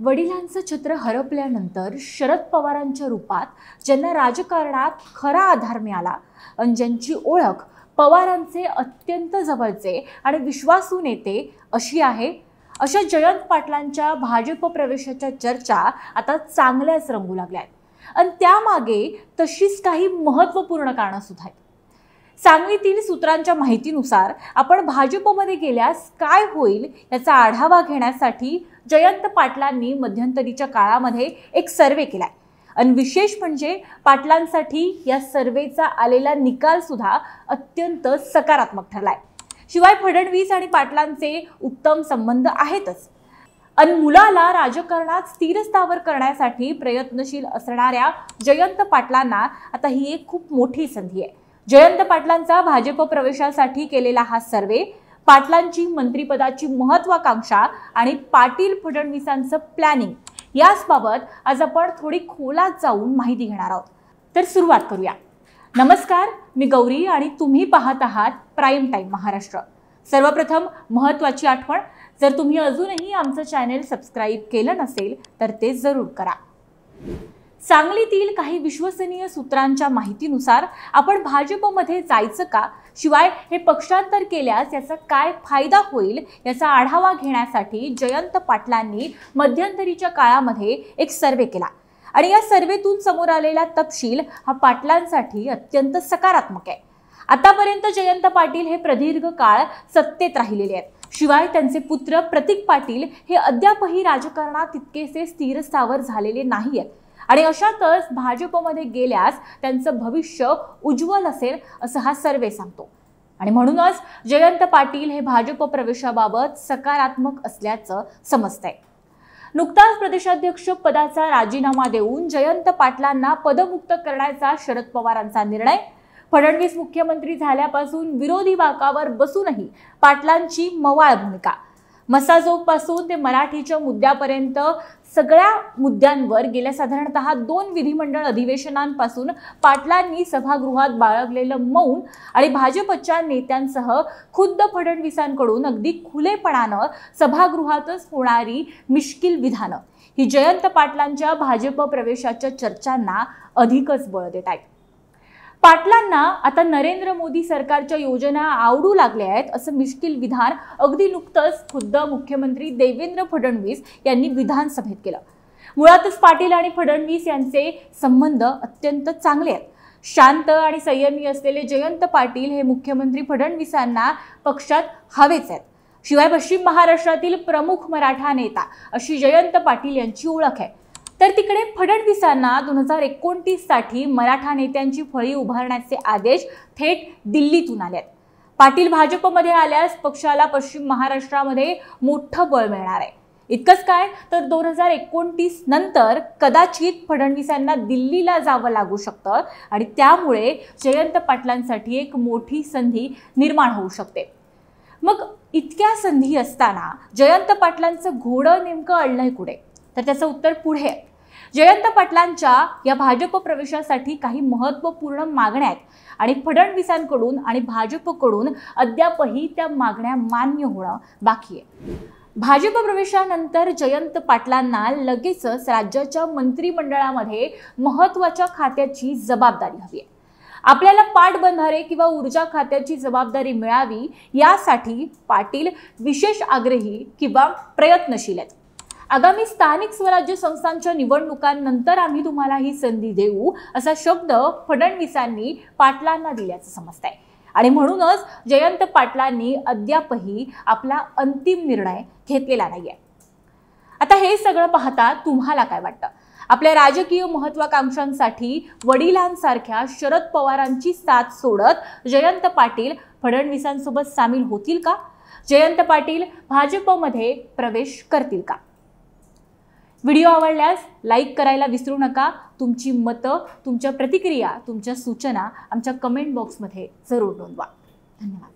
वडिलांचं छत्र हरपल्यानंतर शरद पवारांच्या रूपात ज्यांना राजकारणात खरा आधार मिळाला आणि ज्यांची ओळख पवारांचे अत्यंत जवळचे आणि विश्वासू नेते अशी आहे, अशा जयंत पाटलांच्या भाजप प्रवेशाच्या चर्चा आता चांगल्याच रंगू लागल्या आहेत आणि त्यामागे तशीच काही महत्त्वपूर्ण कारणं सुद्धा आहेत। सांगलीतील सूत्रांच्या माहितीनुसार आपण भाजपमध्ये गेल्यास काय होईल याचा आढावा घेण्यासाठी जयंत पाटलांनी मध्यंतरीच्या काळामध्ये एक सर्वे केलाय आणि विशेष म्हणजे पाटलांसाठी या सर्वेचा आलेला निकाल सुद्धा अत्यंत सकारात्मक ठरलाय। शिवाय फडणवीस आणि पाटलांचे उत्तम संबंध आहेतच आणि मुलाला राजकारणात स्थिरस्थावर करण्यासाठी प्रयत्नशील असणाऱ्या जयंत पाटलांना आता ही एक खूप मोठी संधी आहे। जयंत पाटलांचा भाजप प्रवेशासाठी केलेला हा सर्वे, पाटलांची मंत्रिपदाची महत्त्वाकांक्षा आणि पाटील फडणवीसांचं प्लॅनिंग याबाबत आज आपण थोडी खोलात जाऊन माहिती घेणार आहोत। तर सुरुवात करूया। नमस्कार, मी गौरी आणि तुम्ही पाहत आहात प्राइम टाइम महाराष्ट्र। सर्वप्रथम महत्त्वाची आठवण, जर तुम्ही अजूनही आमचं चॅनेल सबस्क्राइब केलं नसेल तर ते जरूर करा। सांगलीतील काही विश्वसनीय सूत्रांच्या माहितीनुसार आपण भाजपमध्ये जायचं का, शिवाय हे पक्षांतर केल्यास याचा काय फायदा होईल याचा आढावा घेण्यासाठी जयंत पाटलांनी मध्यंतरीच्या काळामध्ये एक सर्वे केला आणि या सर्वेतून समोर आलेला तपशील हा पाटलांसाठी अत्यंत सकारात्मक आहे। आतापर्यंत जयंत पाटील हे प्रदीर्घ काळ सत्तेत राहिलेले आहेत, शिवाय त्यांचे पुत्र प्रतीक पाटील हे अद्यापही राजकारणात तितकेसे स्थिरस्थावर झालेले नाहीयेत आणि अशातच भाजपमध्ये गेल्यास त्यांचं भविष्य उज्ज्वल असेल असं हा सर्वे सांगतो आणि म्हणूनच जयंत पाटील हे भाजप प्रवेशाबाबत सकारात्मक असल्याचं समजतंय। नुकताच प्रदेशाध्यक्ष पदाचा राजीनामा देऊन जयंत पाटलांना पदमुक्त करण्याचा शरद पवारांचा निर्णय, फडणवीस मुख्यमंत्री झाल्यापासून विरोधी बाकावर बसूनही पाटलांची मवाळ भूमिका, मसाजोगपासून ते मराठीच्या मुद्द्यापर्यंत सगळ्या मुद्द्यांवर गेल्या साधारणतः 2 विधिमंडळ अधिवेशनांपासून पाटलांनी सभागृहात बाळगलेलं मौन आणि भाजपच्या नेत्यांसह खुद्द फडणवीसांकडून अगदी खुलेपणानं सभागृहातच होणारी मिश्किल विधानं ही जयंत पाटलांच्या भाजप प्रवेशाच्या चर्चांना अधिकच बळ देत आहेत। पाटलांना आता नरेंद्र मोदी सरकारच्या योजना आवडू लागल्या आहेत असं मिश्किल विधान अगदी नुकतंच खुद्द मुख्यमंत्री देवेंद्र फडणवीस यांनी विधानसभेत केलं। मुळातच पाटील आणि फडणवीस यांचे संबंध अत्यंत चांगले आहेत। शांत आणि संयमी असलेले जयंत पाटील हे मुख्यमंत्री फडणवीसांना पक्षात हवेच आहेत। शिवाय पश्चिम महाराष्ट्रातील प्रमुख मराठा नेता अशी जयंत पाटील यांची ओळख आहे। तर तिकडे फडणवीसांना 2029 साठी मराठा नेत्यांची फळी उभारण्याचे आदेश थेट दिल्लीतून आले आहेत। पाटील भाजपमध्ये आल्यास पक्षाला पश्चिम महाराष्ट्रामध्ये मोठं बळ मिळणार आहे। इतकंच काय तर 2029 नंतर कदाचित फडणवीसांना दिल्लीला जावं लागू शकतं आणि त्यामुळे जयंत पाटलांसाठी एक मोठी संधी निर्माण होऊ शकते। मग इतक्या संधी असताना जयंत पाटलांचं घोडं नेमकं अडलंय कुठे, तर त्याचं उत्तर पुढे आहे। जयंत पाटलांच्या या भाजप प्रवेशासाठी काही महत्त्वपूर्ण मागण्या आहेत आणि फडणवीसांकडून आणि भाजपकडून अद्यापही त्या मागण्या मान्य होणं बाकी आहे। भाजप प्रवेशानंतर जयंत पाटलांना लगेचच राज्याच्या मंत्रिमंडळामध्ये महत्त्वाच्या खात्याची जबाबदारी हवी आहे। आपल्याला पाटबंधारे किंवा ऊर्जा खात्याची जबाबदारी मिळावी यासाठी पाटील विशेष आग्रही किंवा प्रयत्नशील आहेत। आगामी स्थानिक स्वराज्य संस्थांच्या निवडणुकांनंतर आम्ही तुम्हाला ही संधी देऊ असा शब्द फडणवीसांनी पाटलांना दिल्याचं समजतंय आणि म्हणूनच जयंत पाटलांनी अद्यापही आपला अंतिम निर्णय घेतलेला नाहीये। आता हे सगळं पाहता तुम्हाला काय वाटतं? आपल्या राजकीय महत्त्वाकांक्षांसाठी वडिलांसारख्या शरद पवारांची साथ सोडत जयंत पाटील फडणवीसांसोबत सामील होतील का? जयंत पाटील भाजपमध्ये प्रवेश करतील का? व्हिडिओ आवडल्यास लाईक करायला विसरू नका। तुमची मतं, तुमच्या प्रतिक्रिया, तुमच्या सूचना आमच्या कमेंट बॉक्समध्ये जरूर नोंदवा। धन्यवाद।